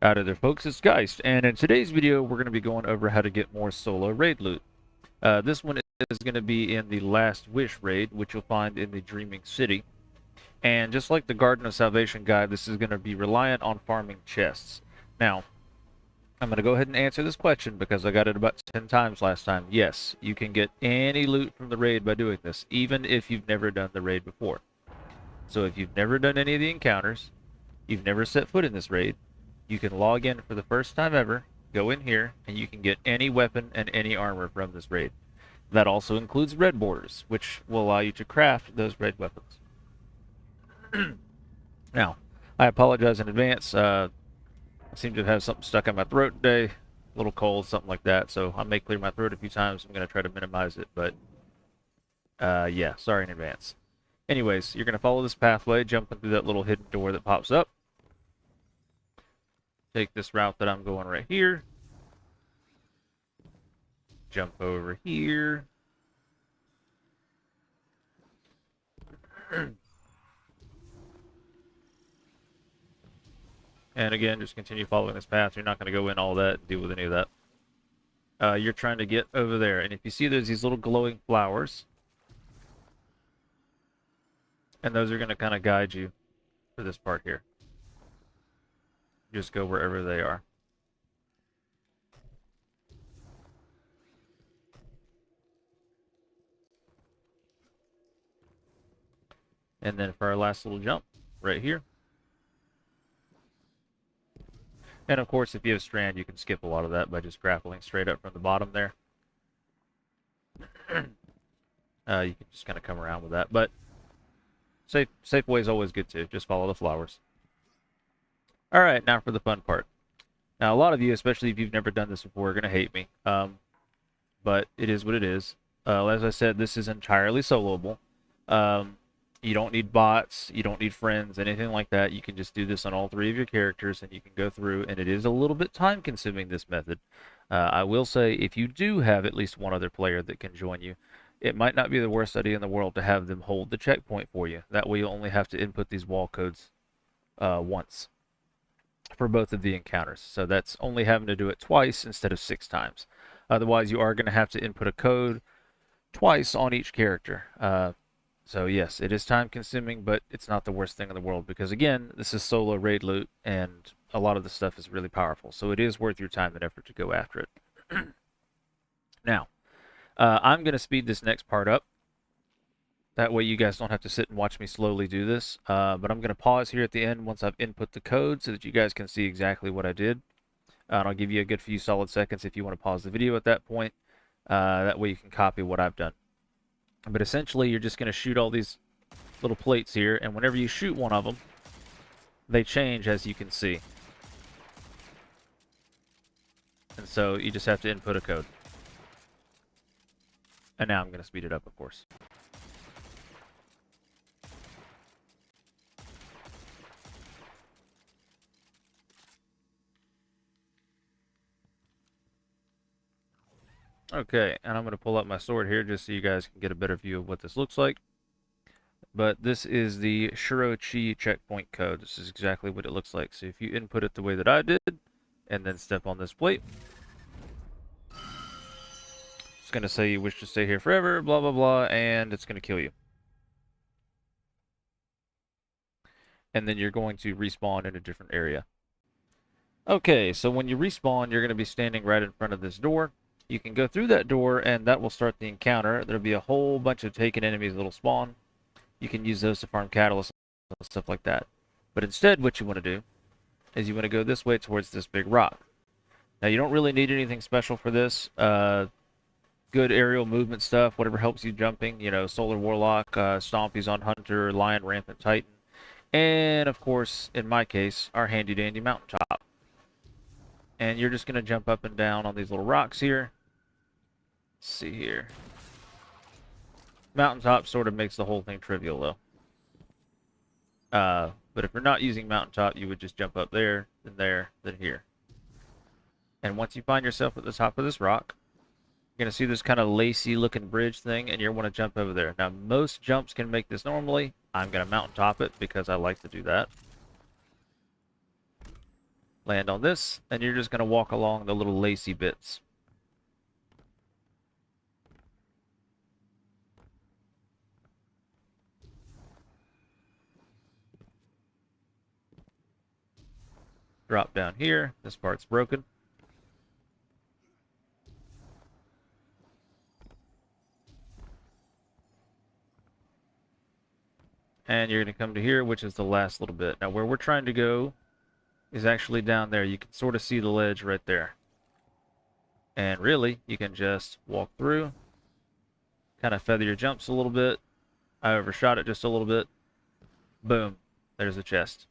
Out of there, folks, it's Geist, and in today's video we're going to be going over how to get more solo raid loot. This one is going to be in the Last Wish raid, which you'll find in the Dreaming City. And just like the Garden of Salvation guide, this is going to be reliant on farming chests. Now, I'm going to go ahead and answer this question because I got it about 10 times last time. Yes, you can get any loot from the raid by doing this, even if you've never done the raid before. So if you've never done any of the encounters, you've never set foot in this raid, you can log in for the first time ever, go in here, and you can get any weapon and any armor from this raid. That also includes red borders, which will allow you to craft those red weapons. Now, I apologize in advance. I seem to have something stuck in my throat today, a little cold, something like that, so I may clear my throat a few times. I'm going to try to minimize it, but yeah, sorry in advance. Anyways, you're going to follow this pathway, jumping through that little hidden door that pops up. Take this route that I'm going right here. Jump over here. And again, just continue following this path. You're not going to go in all that and deal with any of that. You're trying to get over there. And if you see there's these little glowing flowers, and those are going to kind of guide you for this part here. Just go wherever they are. And then for our last little jump, right here. And of course, if you have strand, you can skip a lot of that by just grappling straight up from the bottom there. You can just kind of come around with that, but safe way is always good too. Just follow the flowers. All right, now for the fun part. Now, a lot of you, especially if you've never done this before, are going to hate me, but it is what it is. As I said, this is entirely soloable. You don't need bots, you don't need friends, anything like that. You can just do this on all three of your characters, and you can go through, and it is a little bit time-consuming, this method. I will say, if you do have at least one other player that can join you, it might not be the worst idea in the world to have them hold the checkpoint for you. That way you'll only have to input these wall codes once for both of the encounters. So that's only having to do it twice instead of 6 times. Otherwise, you are going to have to input a code twice on each character. So yes, it is time consuming, but it's not the worst thing in the world because again, this is solo raid loot and a lot of the stuff is really powerful. So it is worth your time and effort to go after it. Now, I'm going to speed this next part up. That way you guys don't have to sit and watch me slowly do this. But I'm going to pause here at the end once I've input the code so that you guys can see exactly what I did. And I'll give you a good few solid seconds if you want to pause the video at that point. That way you can copy what I've done. But essentially, you're just going to shoot all these little plates here, and whenever you shoot one of them, they change, as you can see. And so you just have to input a code. And now I'm going to speed it up, of course. Okay, and I'm going to pull up my sword here just so you guys can get a better view of what this looks like. But this is the Shirochi checkpoint code. This is exactly what it looks like. So if you input it the way that I did, and then step on this plate, it's going to say you wish to stay here forever, blah, blah, blah, and it's going to kill you. And then you're going to respawn in a different area. Okay, so when you respawn, you're going to be standing right in front of this door. You can go through that door, and that will start the encounter. There'll be a whole bunch of taken enemies that'll spawn. You can use those to farm catalysts and stuff like that. But instead, what you want to do is you want to go this way towards this big rock. Now, you don't really need anything special for this. Good aerial movement stuff, whatever helps you jumping. You know, Solar Warlock, Stompies on Hunter, Lion Rampant Titan. And, of course, in my case, our handy-dandy mountaintop. And you're just going to jump up and down on these little rocks here. Let's see here. Mountaintop sort of makes the whole thing trivial, though. But if you're not using mountaintop, you would just jump up there, then here. And once you find yourself at the top of this rock, you're going to see this kind of lacy-looking bridge thing, and you want to jump over there. Now, most jumps can make this normally. I'm going to mountaintop it because I like to do that. Land on this, and you're just going to walk along the little lacy bits. Drop down here. This part's broken. And you're going to come to here, which is the last little bit. Now, where we're trying to go is actually down there. You can sort of see the ledge right there. And really, you can just walk through, kind of feather your jumps a little bit. I overshot it just a little bit. Boom. There's the chest.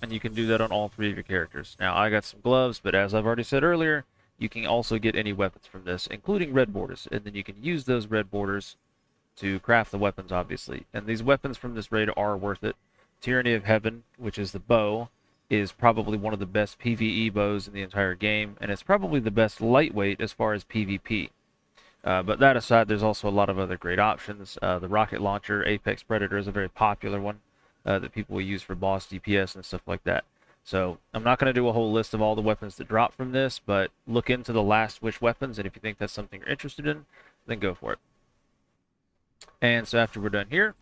And you can do that on all 3 of your characters. Now, I got some gloves, but as I've already said earlier, you can also get any weapons from this, including red borders. And then you can use those red borders to craft the weapons, obviously. And these weapons from this raid are worth it. Tyranny of Heaven, which is the bow, is probably one of the best PvE bows in the entire game, and it's probably the best lightweight as far as PvP. But that aside, there's also a lot of other great options. The rocket launcher, Apex Predator, is a very popular one that people will use for boss DPS and stuff like that. So I'm not going to do a whole list of all the weapons that drop from this, but look into the Last Wish weapons, and if you think that's something you're interested in, then go for it. And so after we're done here,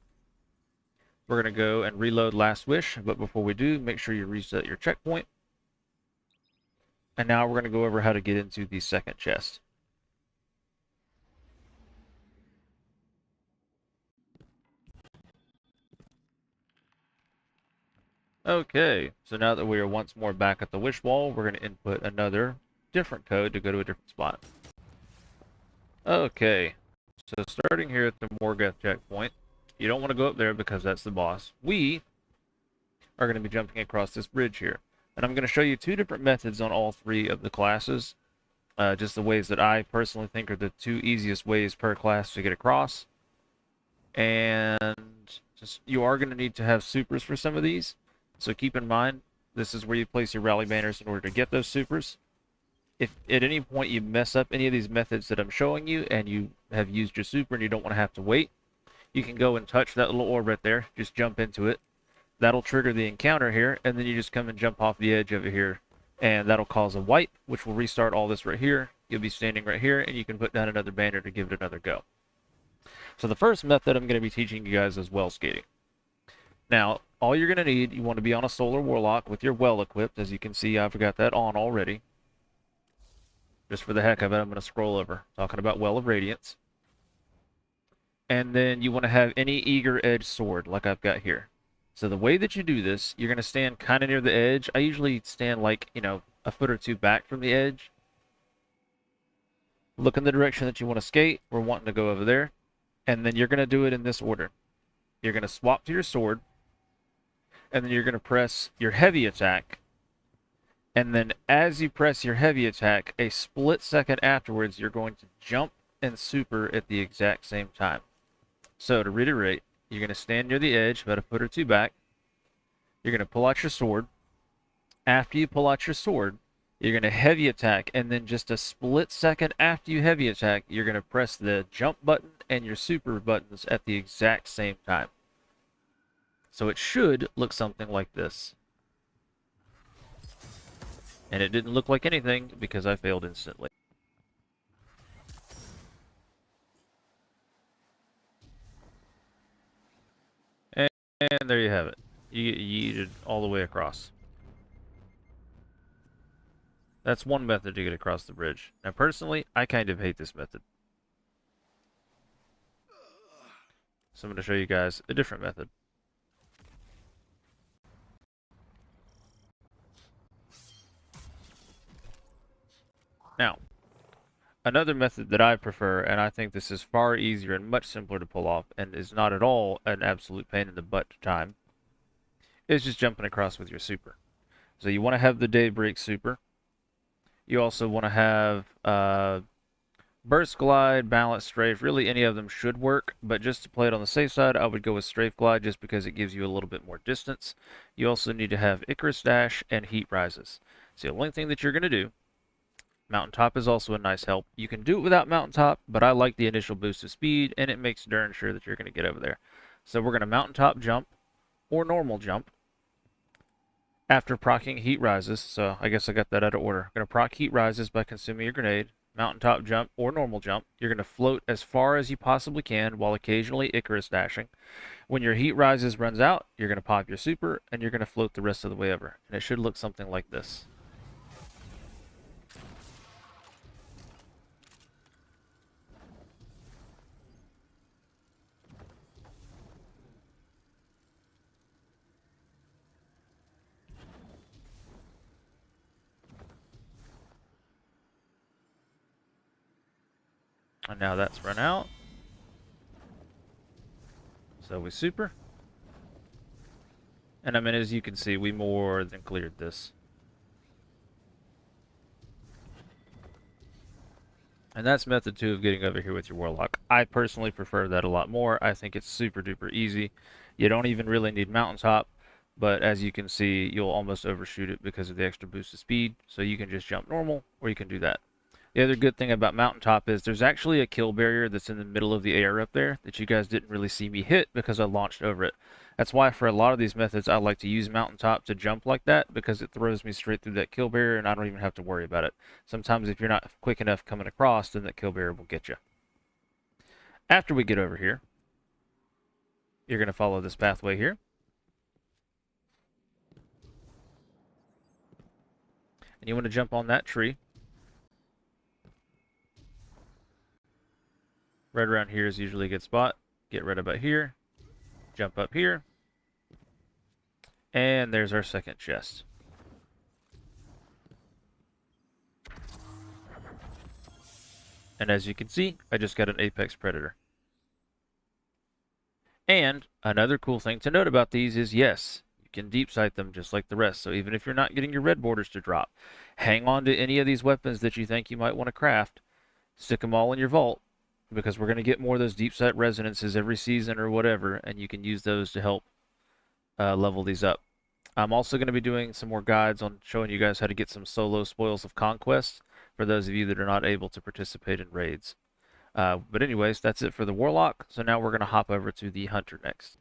we're going to go and reload Last Wish, but before we do, make sure you reset your checkpoint. And now we're going to go over how to get into the second chest. Okay, so now that we are once more back at the wish wall, we're going to input another different code to go to a different spot. Okay, so starting here at the Morgoth checkpoint, you don't want to go up there because that's the boss. We are going to be jumping across this bridge here. And I'm going to show you 2 different methods on all 3 of the classes. Just the ways that I personally think are the 2 easiest ways per class to get across. And you are going to need to have supers for some of these. So keep in mind, this is where you place your rally banners in order to get those supers. If at any point you mess up any of these methods that I'm showing you and you have used your super and you don't want to have to wait, you can go and touch that little orb right there. Just jump into it. That'll trigger the encounter here, and then you just come and jump off the edge over here, and that'll cause a wipe, which will restart all this right here. You'll be standing right here, and you can put down another banner to give it another go. So the first method I'm going to be teaching you guys is well skating. Now, all you're going to need, you want to be on a solar warlock with your well equipped. As you can see, I've got that on already. Just for the heck of it, I'm going to scroll over, talking about Well of Radiance. And then you want to have any eager edge sword, like I've got here. So the way that you do this, you're going to stand kind of near the edge. I usually stand like, a foot or 2 back from the edge. Look in the direction that you want to skate. We're wanting to go over there. And then you're going to do it in this order. You're going to swap to your sword. And then you're going to press your heavy attack. And then as you press your heavy attack, a split second afterwards, you're going to jump and super at the exact same time. So to reiterate, you're going to stand near the edge, about a foot or 2 back. You're going to pull out your sword. After you pull out your sword, you're going to heavy attack, and then just a split second after you heavy attack, you're going to press the jump button and your super buttons at the exact same time. So it should look something like this. And it didn't look like anything because I failed instantly. And there you have it. You yeeted all the way across. That's one method to get across the bridge. Now, personally, I kind of hate this method. So I'm going to show you guys a different method. Now, another method that I prefer, and I think this is far easier and much simpler to pull off, and is not at all an absolute pain in the butt to time, is just jumping across with your super. So you want to have the Daybreak super. You also want to have Burst Glide, Balance Strafe. Really, any of them should work, but just to play it on the safe side, I would go with Strafe Glide just because it gives you a little bit more distance. You also need to have Icarus Dash and Heat Rises. So the only thing that you're going to do, Mountaintop is also a nice help. You can do it without Mountaintop, but I like the initial boost of speed, and it makes darn sure that you're going to get over there. So we're going to Mountaintop jump, or normal jump. After proccing Heat Rises, so I guess I got that out of order. I'm going to proc Heat Rises by consuming your grenade, mountaintop jump, or normal jump. You're going to float as far as you possibly can while occasionally Icarus dashing. When your Heat Rises runs out, you're going to pop your super, and you're going to float the rest of the way over. And it should look something like this. And now that's run out. So we super. And I mean, as you can see, we more than cleared this. And that's method 2 of getting over here with your Warlock. I personally prefer that a lot more. I think it's super duper easy. You don't even really need Mountaintop, but as you can see, you'll almost overshoot it because of the extra boost of speed. So you can just jump normal, or you can do that. The other good thing about Mountaintop is there's actually a kill barrier that's in the middle of the air up there that you guys didn't really see me hit because I launched over it. That's why for a lot of these methods I like to use Mountaintop to jump like that because it throws me straight through that kill barrier and I don't even have to worry about it. Sometimes if you're not quick enough coming across, then that kill barrier will get you. After we get over here, you're going to follow this pathway here. And you want to jump on that tree. Right around here is usually a good spot. Get right about here. Jump up here. And there's our second chest. And as you can see, I just got an Apex Predator. And another cool thing to note about these is, yes, you can deep sight them just like the rest. So even if you're not getting your red borders to drop, hang on to any of these weapons that you think you might want to craft. Stick them all in your vault, because we're going to get more of those deep sight resonances every season or whatever, and you can use those to help level these up. I'm also going to be doing some more guides on showing you guys how to get some solo spoils of conquest for those of you that are not able to participate in raids. But anyways, that's it for the Warlock. So now we're going to hop over to the Hunter next.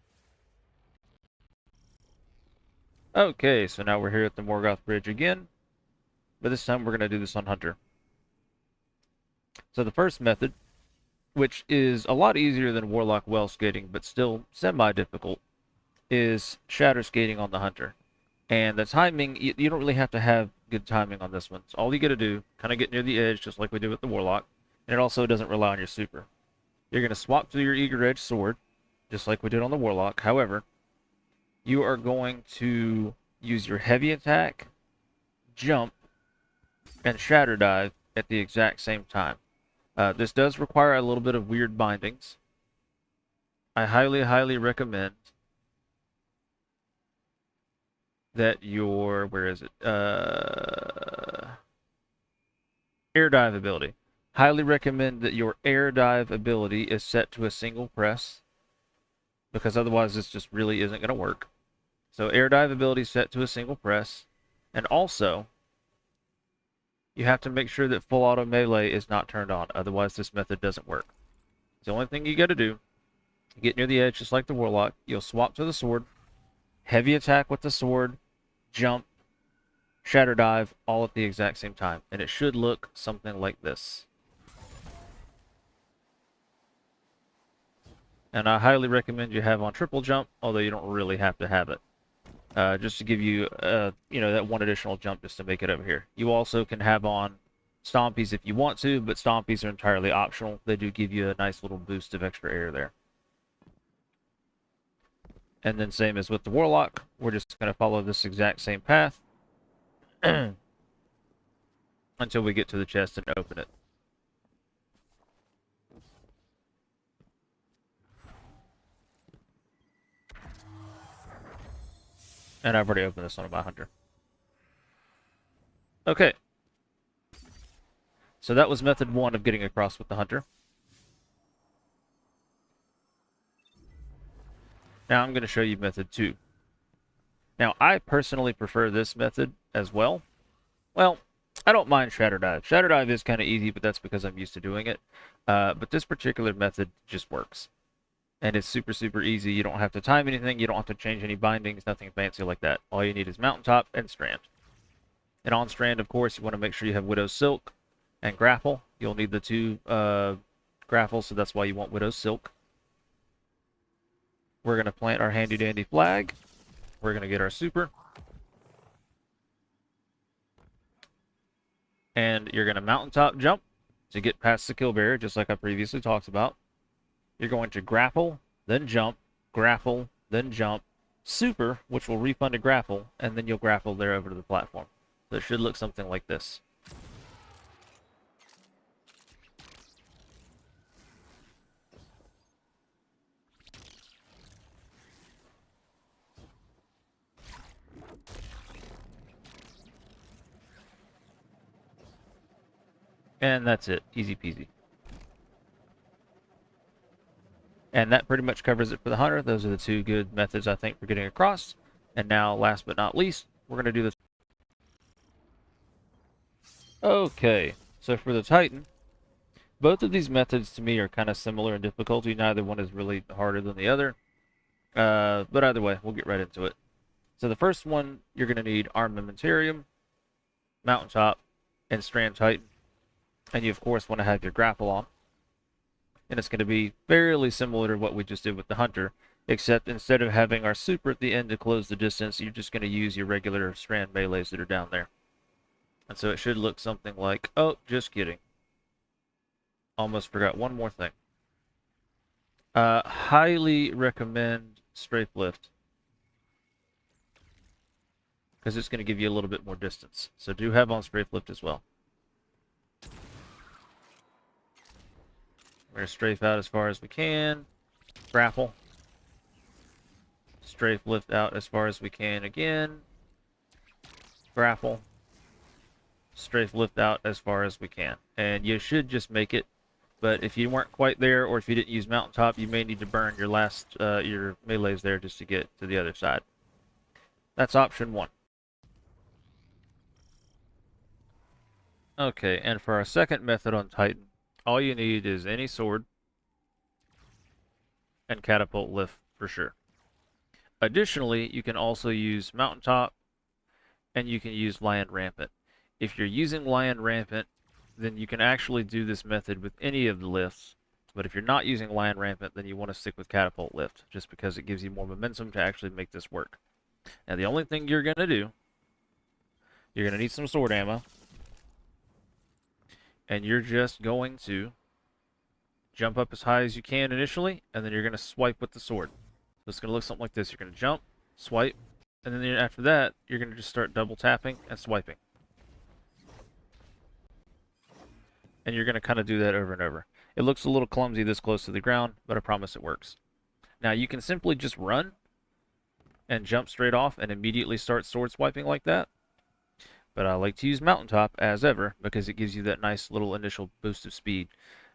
Okay, so now we're here at the Morgoth Bridge again, but this time we're going to do this on Hunter. So the first method, which is a lot easier than Warlock well skating, but still semi-difficult, is shatter skating on the Hunter. And the timing, you don't really have to have good timing on this one. So all you got to do, kind of get near the edge, just like we did with the Warlock. And it also doesn't rely on your super. You're going to swap to your Eager Edge sword, just like we did on the Warlock. However, you are going to use your heavy attack, jump, and shatter dive at the exact same time. This does require a little bit of weird bindings. I highly, highly recommend that your, where is it? Air dive ability. Highly recommend that your air dive ability is set to a single press, because otherwise this just really isn't going to work. So air dive ability set to a single press, and also you have to make sure that full auto melee is not turned on, otherwise this method doesn't work. It's the only thing you got to do. Get near the edge just like the Warlock. You'll swap to the sword, heavy attack with the sword, jump, shatter dive, all at the exact same time. And it should look something like this. And I highly recommend you have on triple jump, although you don't really have to have it. Just to give you, that one additional jump just to make it over here. You also can have on Stompies if you want to, but Stompies are entirely optional. They do give you a nice little boost of extra air there. And then same as with the Warlock, we're just going to follow this exact same path until we get to the chest and open it. And I've already opened this on my Hunter. Okay. So that was method 1 of getting across with the Hunter. Now I'm going to show you method 2. Now I personally prefer this method as well. Well, I don't mind Shatter Dive. Shatter Dive is kind of easy, but that's because I'm used to doing it. But this particular method just works. And it's super, super easy. You don't have to time anything. You don't have to change any bindings, nothing fancy like that. All you need is mountaintop and strand. And on strand, of course, you want to make sure you have Widow's Silk and Grapple. You'll need the two Grapples, so that's why you want Widow's Silk. We're going to plant our handy dandy flag. We're going to get our super. And you're going to mountaintop jump to get past the kill barrier, just like I previously talked about. You're going to grapple, then jump, grapple, then jump, super, which will refund a grapple, and then you'll grapple there over to the platform. So it should look something like this. And that's it. Easy peasy. And that pretty much covers it for the hunter. Those are the two good methods, I think, for getting across. And now, last but not least, we're going to do this. Okay, so for the Titan, both of these methods to me are kind of similar in difficulty. Neither one is really harder than the other. But either way, we'll get right into it. So the first one, you're going to need Armamentarium, Mountaintop, and Strand Titan. And you, of course, want to have your grapple on. And it's going to be fairly similar to what we just did with the Hunter, except instead of having our super at the end to close the distance, you're just going to use your regular strand melees that are down there. And so it should look something like, oh, just kidding. Almost forgot one more thing. Highly recommend Strafe Lift, because it's going to give you a little bit more distance. So do have on Strafe Lift as well. We're going to strafe out as far as we can. Grapple. Strafe lift out as far as we can again. Grapple. Strafe lift out as far as we can. And you should just make it. But if you weren't quite there, or if you didn't use Mountaintop, you may need to burn your last, your melees there just to get to the other side. That's option one. Okay, and for our second method on Titan, all you need is any sword and catapult lift for sure. Additionally, you can also use Mountaintop and you can use Lion Rampant. If you're using Lion Rampant, then you can actually do this method with any of the lifts. But if you're not using Lion Rampant, then you want to stick with Catapult Lift, just because it gives you more momentum to actually make this work. Now, the only thing you're going to do, you're going to need some sword ammo. And you're just going to jump up as high as you can initially, and then you're going to swipe with the sword. So it's going to look something like this. You're going to jump, swipe, and then after that, you're going to just start double tapping and swiping. And you're going to kind of do that over and over. It looks a little clumsy this close to the ground, but I promise it works. Now, you can simply just run and jump straight off and immediately start sword swiping like that. But I like to use Mountaintop as ever because it gives you that nice little initial boost of speed.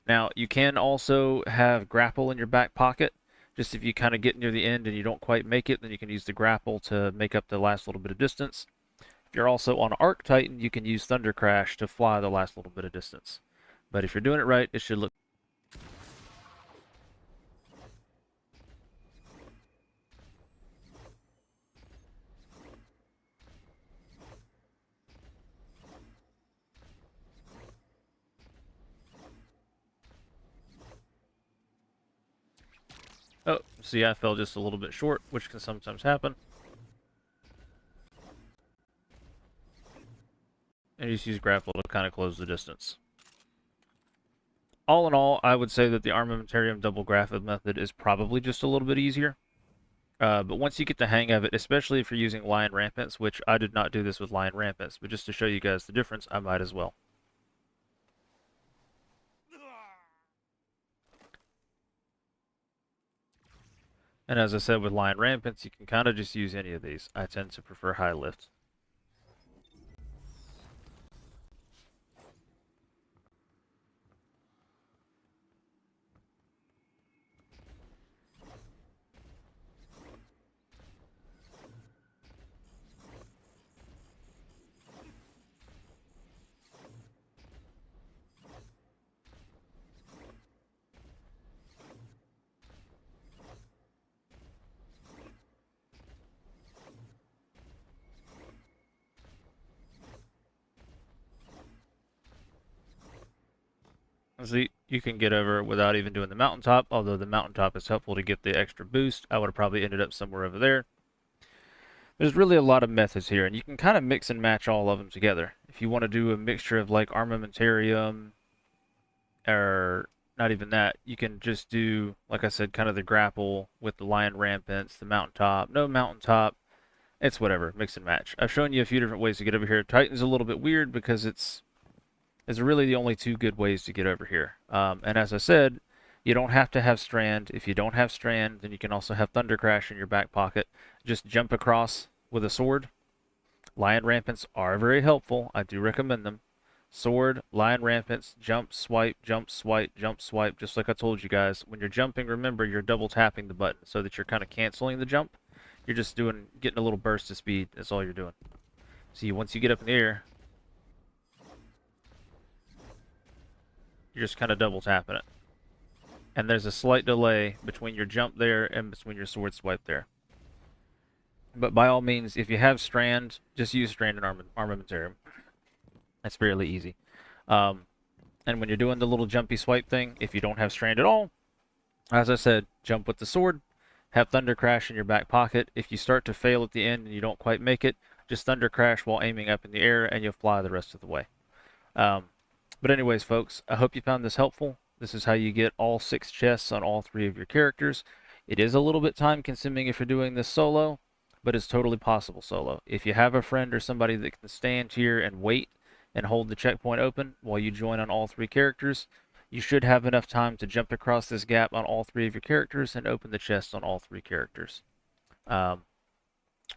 Now, you can also have grapple in your back pocket. Just if you kind of get near the end and you don't quite make it, then you can use the grapple to make up the last little bit of distance. If you're also on Arc Titan, you can use Thunder Crash to fly the last little bit of distance. But if you're doing it right, it should look... Oh, see, I fell just a little bit short, which can sometimes happen. And you just use grapple to kind of close the distance. All in all, I would say that the Armamentarium double grapple method is probably just a little bit easier. But once you get the hang of it, especially if you're using Lion Rampants, which I did not do this with Lion Rampants, but just to show you guys the difference, I might as well. And as I said with Lion Rampants, you can kind of just use any of these. I tend to prefer high lift. See, you can get over without even doing the mountaintop, although the mountaintop is helpful to get the extra boost. I would have probably ended up somewhere over there. There's really a lot of methods here, and you can kind of mix and match all of them together. If you want to do a mixture of like armamentarium, or not even that, you can just do, like I said, kind of the grapple with the lion rampants, the mountaintop, no mountaintop. It's whatever, mix and match. I've shown you a few different ways to get over here. Titan's a little bit weird because it's really the only two good ways to get over here. And as I said, you don't have to have Strand. If you don't have Strand, then you can also have Thunder Crash in your back pocket. Just jump across with a sword. Lion Rampants are very helpful. I do recommend them. Sword, Lion Rampants, jump, swipe, jump, swipe, jump, swipe. Just like I told you guys, when you're jumping, remember you're double tapping the button so that you're kind of canceling the jump. You're just getting a little burst of speed. That's all you're doing. See, once you get up in the air, you're just kind of double tapping it. And there's a slight delay between your jump there and between your sword swipe there. But by all means, if you have Strand, just use Strand in Armamentarium. That's fairly easy. And when you're doing the little jumpy swipe thing, if you don't have Strand at all, as I said, jump with the sword, have Thunder Crash in your back pocket. If you start to fail at the end and you don't quite make it, just Thunder Crash while aiming up in the air and you'll fly the rest of the way. But anyways, folks, I hope you found this helpful. This is how you get all 6 chests on all 3 of your characters. It is a little bit time consuming if you're doing this solo, but it's totally possible solo. If you have a friend or somebody that can stand here and wait and hold the checkpoint open while you join on all 3 characters, you should have enough time to jump across this gap on all 3 of your characters and open the chest on all 3 characters. But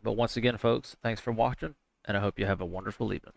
once again, folks, thanks for watching, and I hope you have a wonderful evening.